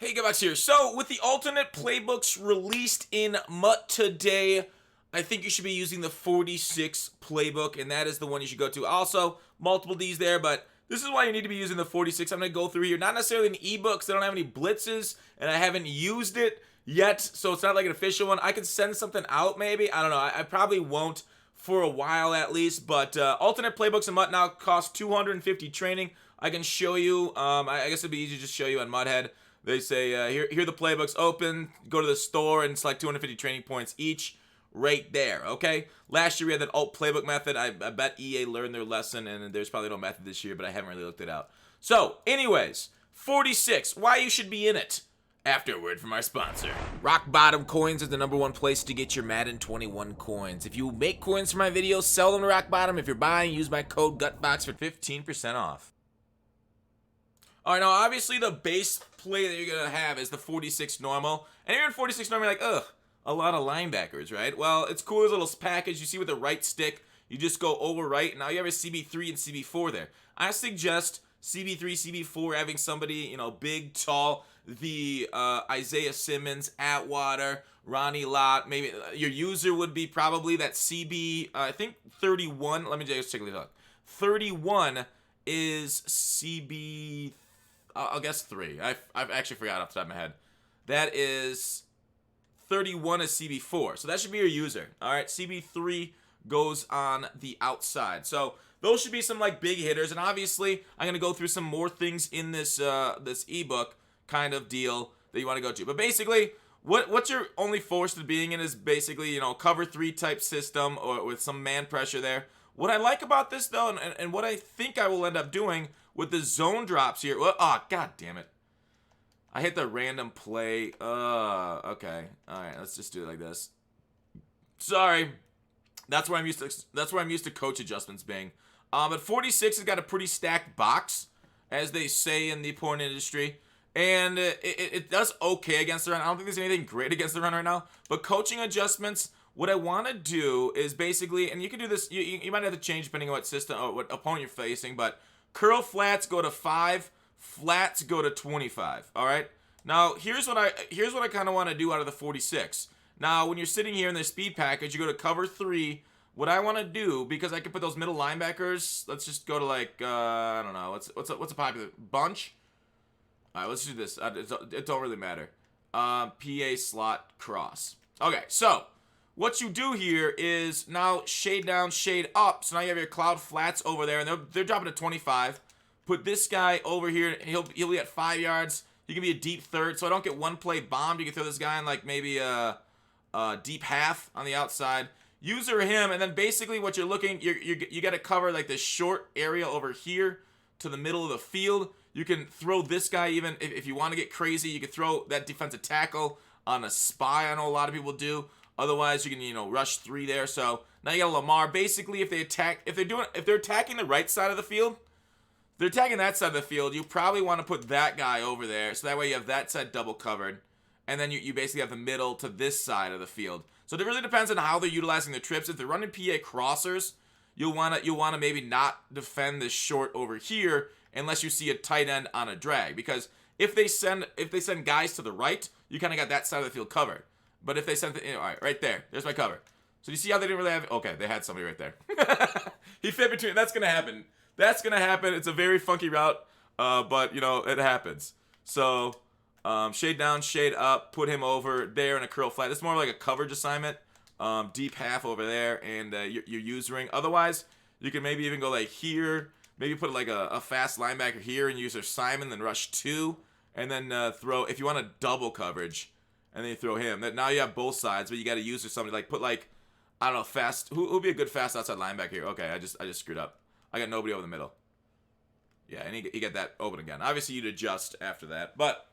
Hey, Gabax here. So, with the alternate playbooks released in MUT today, I think you should be using the 46 playbook, and that is the one you should go to. Also, multiple Ds there, but this is why you need to be using the 46. I'm going to go through here. Not necessarily an ebook, because I don't have any blitzes, and I haven't used it yet, so it's not like an official one. I could send something out, maybe. I don't know. I probably won't for a while at least, but alternate playbooks in MUT now cost 250 training. I can show you. I guess it'd be easy to just show you on MUThead. They say, here are the playbooks open. Go to the store and select 250 training points each right there, okay? Last year we had that alt playbook method. I bet EA learned their lesson, and there's probably no method this year, but I haven't really looked it out. So, anyways, 46, why you should be in it. After a word from our sponsor. Rock Bottom Coins is the #1 place to get your Madden 21 coins. If you make coins for my videos, sell them to Rock Bottom. If you're buying, use my code GUTBOX for 15% off. All right, now obviously the base play that you're going to have is the 46 normal. And you're in 46 normal, you're like, ugh, a lot of linebackers, right? Well, it's cool as a little package. You see with the right stick, you just go over right, and now you have a CB3 and CB4 there. I suggest CB3, CB4 having somebody, you know, big, tall, the Isaiah Simmons, Atwater, Ronnie Lott. Maybe your user would be probably that CB, I think 31. Let me just take a look. 31 is CB, I'll guess 3. I've actually forgot off the top of my head. That is 31 is CB4. So that should be your user. All right, CB3 goes on the outside. So those should be some like big hitters. And obviously, I'm going to go through some more things in this this ebook kind of deal that you want to go to. But basically, what you're only forced to being in is basically, you know, cover 3 type system or with some man pressure there. What I like about this, though, and what I think I will end up doing with the zone drops here. Well, oh, god damn it. I hit the random play. Okay. All right, let's just do it like this. Sorry. That's where I'm used to coach adjustments being. But 46 has got a pretty stacked box, as they say in the porn industry. And it does okay against the run. I don't think there's anything great against the run right now. But coaching adjustments, what I want to do is basically, and you can do this, you might have to change depending on what system or what opponent you're facing, but curl flats go to 5, flats go to 25. All right. Now here's what I kind of want to do out of the 46. Now when you're sitting here in the speed package, you go to cover 3. What I want to do, because I can put those middle linebackers, let's just go to like I don't know, what's a popular bunch. All right, let's do this. It don't really matter. PA slot cross. Okay, so what you do here is now shade down, shade up. So now you have your cloud flats over there, and they're dropping to 25. Put this guy over here, and he'll be at 5 yards. He can be a deep third, so I don't get one play bombed. You can throw this guy in like maybe a deep half on the outside. User him, and then basically what you're looking, you got to cover like this short area over here to the middle of the field. You can throw this guy even if you want to get crazy. You can throw that defensive tackle on a spy. I know a lot of people do. Otherwise, you can, you know, rush 3 there. So now you got Lamar. Basically, if they're attacking the right side of the field, they're attacking that side of the field. You probably want to put that guy over there, so that way you have that side double covered, and then you basically have the middle to this side of the field. So it really depends on how they're utilizing their trips. If they're running PA crossers, you'll wanna maybe not defend this short over here unless you see a tight end on a drag, because if they send guys to the right, you kind of got that side of the field covered. But if they send, all right, right there's my cover. So you see how they didn't really have, okay, they had somebody right there. He fit between, that's going to happen. That's going to happen. It's a very funky route, but, you know, it happens. So, shade down, shade up, put him over there in a curl flat. It's more like a coverage assignment. Deep half over there, and you're usering. Otherwise, you can maybe even go like here, maybe put like a fast linebacker here and use their Simon, then rush 2, and then throw, if you want a double coverage, and then you throw him. Now you have both sides, but you got to use or somebody like put like, I don't know, fast. Who would be a good fast outside linebacker here? Okay, I just screwed up. I got nobody over the middle. Yeah, and he got that open again. Obviously, you'd adjust after that, but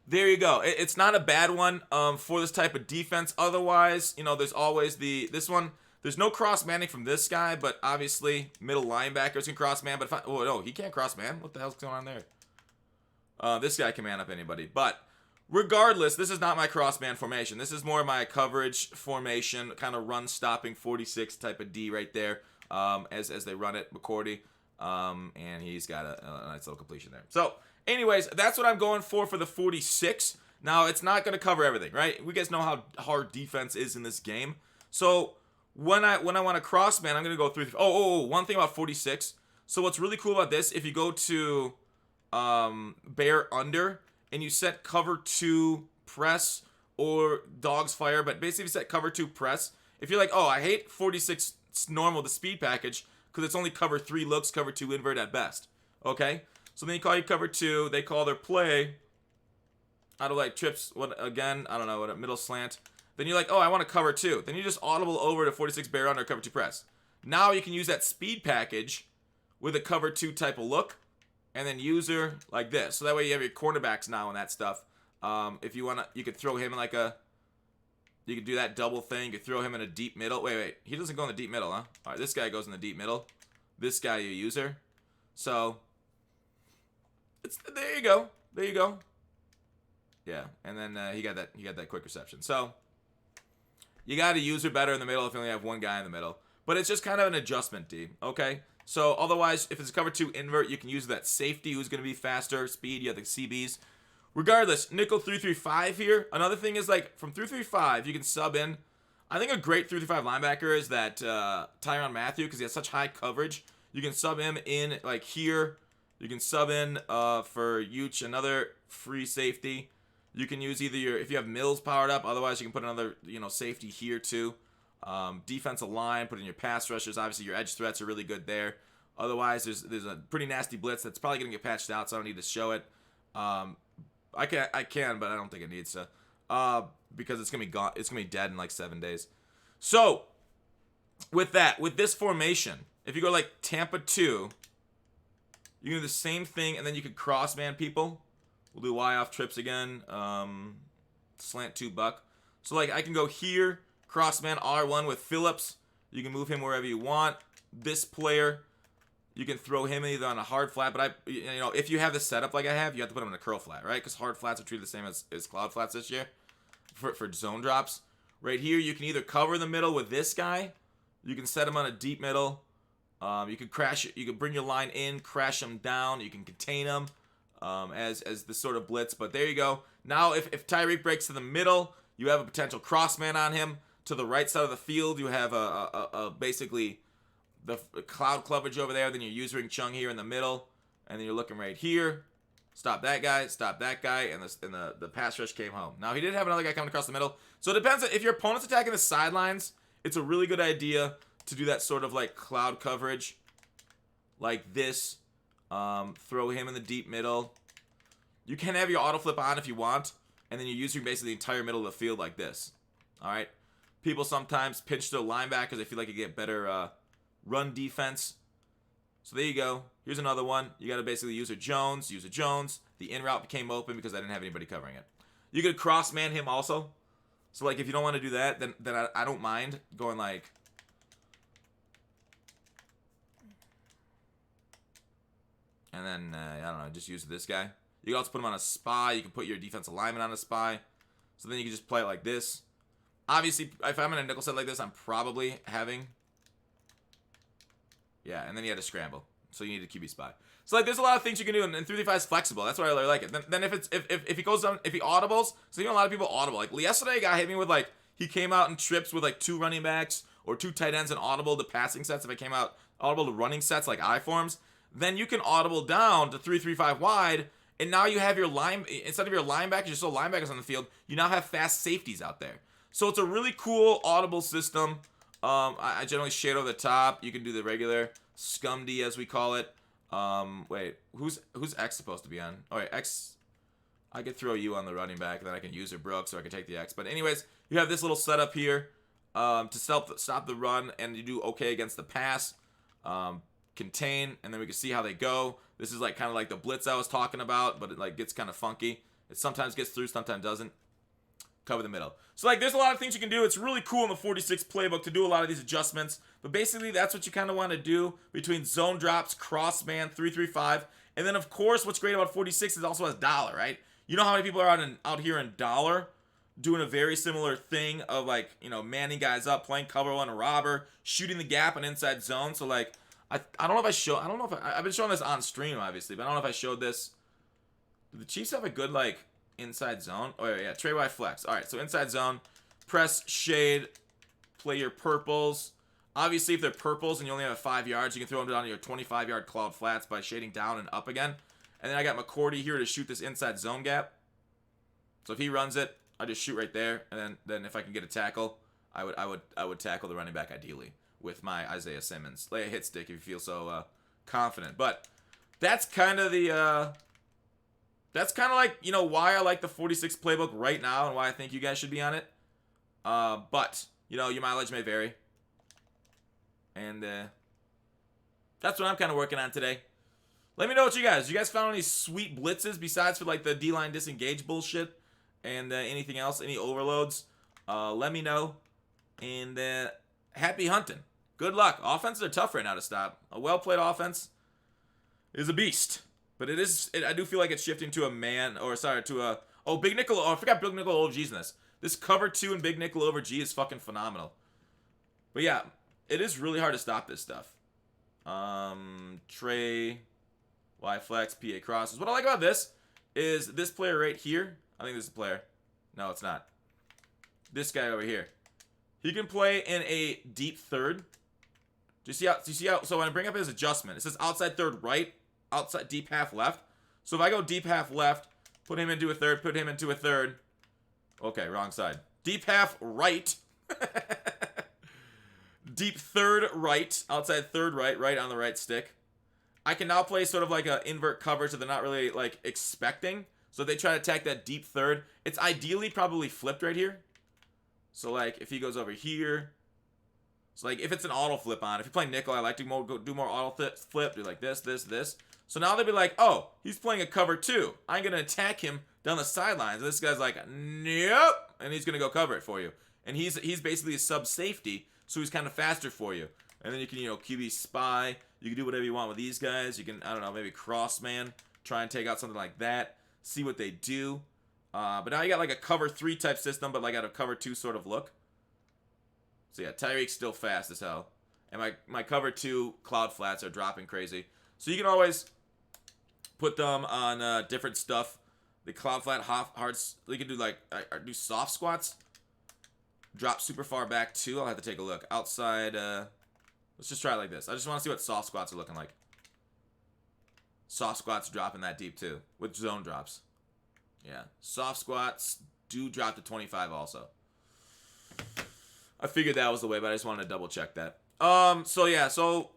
there you go. It's not a bad one for this type of defense. Otherwise, you know, there's always this one. There's no cross manning from this guy, but obviously middle linebackers can cross man. But oh no, he can't cross man. What the hell's going on there? This guy can man up anybody, but regardless, this is not my cross-man formation. This is more my coverage formation, kind of run-stopping 46 type of D right there, as they run it, McCourty. And he's got a nice little completion there. So, anyways, that's what I'm going for the 46. Now, it's not going to cover everything, right? We guys know how hard defense is in this game. So, when I want to cross man, I'm going to go 3. One thing about 46. So, what's really cool about this, if you go to bear under and you set cover 2 press or dogs fire, but basically if you set cover 2 press, if you're like, oh, I hate 46 normal, the speed package, because it's only cover 3 looks, cover 2 invert at best. Okay? So then you call your cover 2, they call their play out of like trips, what again, I don't know, what a middle slant. Then you're like, oh, I want to cover 2. Then you just audible over to 46 bear under cover 2 press. Now you can use that speed package with a cover 2 type of look, and then user like this. So that way you have your cornerbacks now and that stuff. If you want to, you could throw him in like a, you could do that double thing. You could throw him in a deep middle. Wait. He doesn't go in the deep middle, huh? All right, this guy goes in the deep middle. This guy, you user. So, there you go. There you go. Yeah, and then he got that quick reception. So, you got to user better in the middle if you only have one guy in the middle. But it's just kind of an adjustment, D. Okay? So, otherwise, if it's a cover 2 invert, you can use that safety who's going to be faster. Speed, you have the CBs. Regardless, nickel 3-3-5 here. Another thing is, like, from 3-3-5, you can sub in. I think a great 3-3-5 linebacker is that Tyrann Mathieu, because he has such high coverage. You can sub him in, like, here. You can sub in for Yuch, another free safety. You can use either your, if you have Mills powered up, otherwise you can put another, safety here, too. Defensive line, put in your pass rushers. Obviously, your edge threats are really good there. Otherwise, there's a pretty nasty blitz that's probably going to get patched out, so I don't need to show it. I can, but I don't think it needs to, because it's gonna be gone. It's gonna be dead in like 7 days. So, with this formation, if you go like Tampa 2, you can do the same thing, and then you could cross man people. We'll do Y off trips again. Slant 2 buck. So like I can go here, cross man R1 with Phillips. You can move him wherever you want. This player, you can throw him either on a hard flat, but if you have this setup like I have, you have to put him in a curl flat, right? Because hard flats are treated the same as cloud flats this year for zone drops. Right here, you can either cover the middle with this guy, you can set him on a deep middle, you can crash, you can bring your line in, crash him down, you can contain him as the sort of blitz. But there you go. Now, if Tyreek breaks to the middle, you have a potential cross man on him. To the right side of the field, you have a basically the cloud coverage over there, then you're using Chung here in the middle, and then you're looking right here. Stop that guy, and the pass rush came home. Now, he did have another guy coming across the middle. So it depends. If your opponent's attacking the sidelines, it's a really good idea to do that sort of like cloud coverage like this. Throw him in the deep middle. You can have your auto flip on if you want, and then you're using basically the entire middle of the field like this. All right? People sometimes pinch their linebackers. They feel like you get better run defense. So there you go. Here's another one. You got to basically use a Jones. The in route became open because I didn't have anybody covering it. You could cross man him also. So like if you don't want to do that, then I don't mind going like. And then I don't know, just use this guy. You can also put him on a spy. You can put your defensive lineman on a spy. So then you can just play it like this. Obviously, if I'm in a nickel set like this, I'm probably having. Yeah, and then you had to scramble. So you need a QB spy. So like there's a lot of things you can do, and 3-5 is flexible. That's why I really like it. Then if he goes down, if he audibles, so a lot of people audible. Like yesterday, a guy hit me with like he came out in trips with like 2 running backs or 2 tight ends and audible to passing sets. If it came out audible to running sets like I forms, then you can audible down to 3-3-5 wide, and now you have your line instead of your linebackers, your sole linebackers on the field. You now have fast safeties out there. So it's a really cool audible system. I generally shade over the top. You can do the regular scumdy as we call it. Wait, who's X supposed to be on? Oh wait, X. I could throw you on the running back, and then I can use your Brooks, or I can take the X. But anyways, you have this little setup here to stop the run, and you do okay against the pass. Contain, and then we can see how they go. This is like kind of like the blitz I was talking about, but it like gets kind of funky. It sometimes gets through, sometimes doesn't. Cover the middle. So like there's a lot of things you can do. It's really cool in the 46 playbook to do a lot of these adjustments. But basically that's what you kind of want to do between zone drops, cross man, 3-3-5. And then of course what's great about 46 is also has dollar, right? You know how many people are out here in dollar doing a very similar thing of like, manning guys up, playing cover one, a robber, shooting the gap and inside zone. So like I don't know if I've been showing this on stream obviously, but I don't know if I showed this Do the Chiefs have a good, like, inside zone? Oh, yeah, Trey Y flex. All right, so inside zone. Press, shade, play your purples. Obviously, if they're purples and you only have 5 yards, you can throw them down to your 25-yard cloud flats by shading down and up again. And then I got McCourty here to shoot this inside zone gap. So if he runs it, I just shoot right there. And then if I can get a tackle, I would tackle the running back ideally with my Isaiah Simmons. Lay a hit stick if you feel so confident. But that's kind of the that's kind of like, you know, why I like the 46 playbook right now and why I think you guys should be on it. But, you know, your mileage may vary. And that's what I'm kind of working on today. Let me know what you guys found any sweet blitzes besides for like the D-line disengage bullshit and anything else, any overloads. Let me know. And happy hunting. Good luck. Offenses are tough right now to stop. A well-played offense is a beast. But I do feel like it's shifting to Big Nickel. Oh, I forgot Big Nickel over G's in this. This cover 2 and Big Nickel over G is fucking phenomenal. But yeah, it is really hard to stop this stuff. Trey, Y flex, PA crosses. What I like about this is this player right here. I think this is a player. No, it's not. This guy over here. He can play in a deep third. Do you see how? So when I bring up his adjustment, it says outside third right, outside deep half left. So if I go deep half left, put him into a third, put him into a third. Okay, wrong side. Deep half right. Deep third right, outside third right on the right stick. I can now play sort of like an invert coverage that they're not really like expecting. So they try to attack that deep third. It's ideally probably flipped right here. So like if he goes over here. So like if it's an auto flip on, if you're playing nickel, I like to do more auto flip, do like this. So now they'll be like, oh, he's playing a cover 2. I'm going to attack him down the sidelines. And this guy's like, nope. And he's going to go cover it for you. And he's basically a sub safety. So he's kind of faster for you. And then you can, QB spy. You can do whatever you want with these guys. You can, I don't know, maybe cross man. Try and take out something like that. See what they do. But now you got like a cover 3 type system, but like at a cover 2 sort of look. So yeah, Tyreek's still fast as hell. And my cover 2 cloud flats are dropping crazy. So you can always put them on different stuff. The cloud flat hard. You can do like do soft squats. Drop super far back too. I'll have to take a look. Outside, let's just try it like this. I just want to see what soft squats are looking like. Soft squats dropping that deep too. With zone drops. Yeah. Soft squats do drop to 25 also. I figured that was the way, but I just wanted to double check that. So yeah, so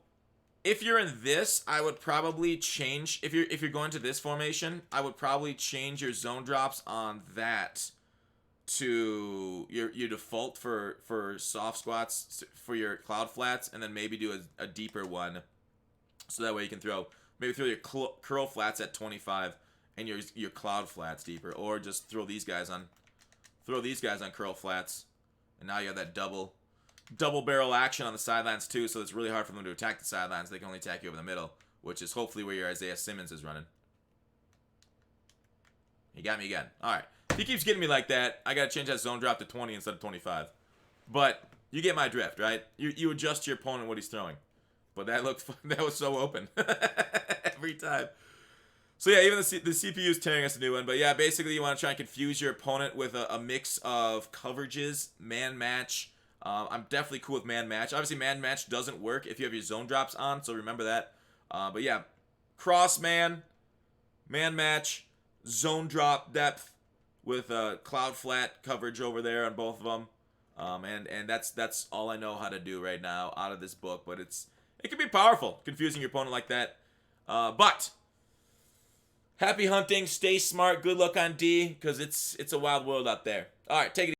if you're in this, I would probably change if you're going to this formation, I would probably change your zone drops on that to your default for soft squats for your cloud flats, and then maybe do a deeper one, so that way you can throw your curl flats at 25 and your cloud flats deeper, or just throw these guys on curl flats, and now you have that double barrel action on the sidelines too. So it's really hard for them to attack the sidelines. They can only attack you over the middle, which is hopefully where your Isaiah Simmons is running. He got me again. All right. If he keeps getting me like that, I got to change that zone drop to 20 instead of 25. But you get my drift, right? You adjust your opponent what he's throwing. But that was so open every time. So yeah, even the CPU is tearing us a new one. But yeah, basically you want to try and confuse your opponent with a mix of coverages, man match. I'm definitely cool with man match. Obviously, man match doesn't work if you have your zone drops on, so remember that. But yeah, cross man match, zone drop depth with cloud flat coverage over there on both of them. And that's all I know how to do right now out of this book. But it can be powerful, confusing your opponent like that. But happy hunting, stay smart, good luck on D, because it's a wild world out there. All right, take it easy.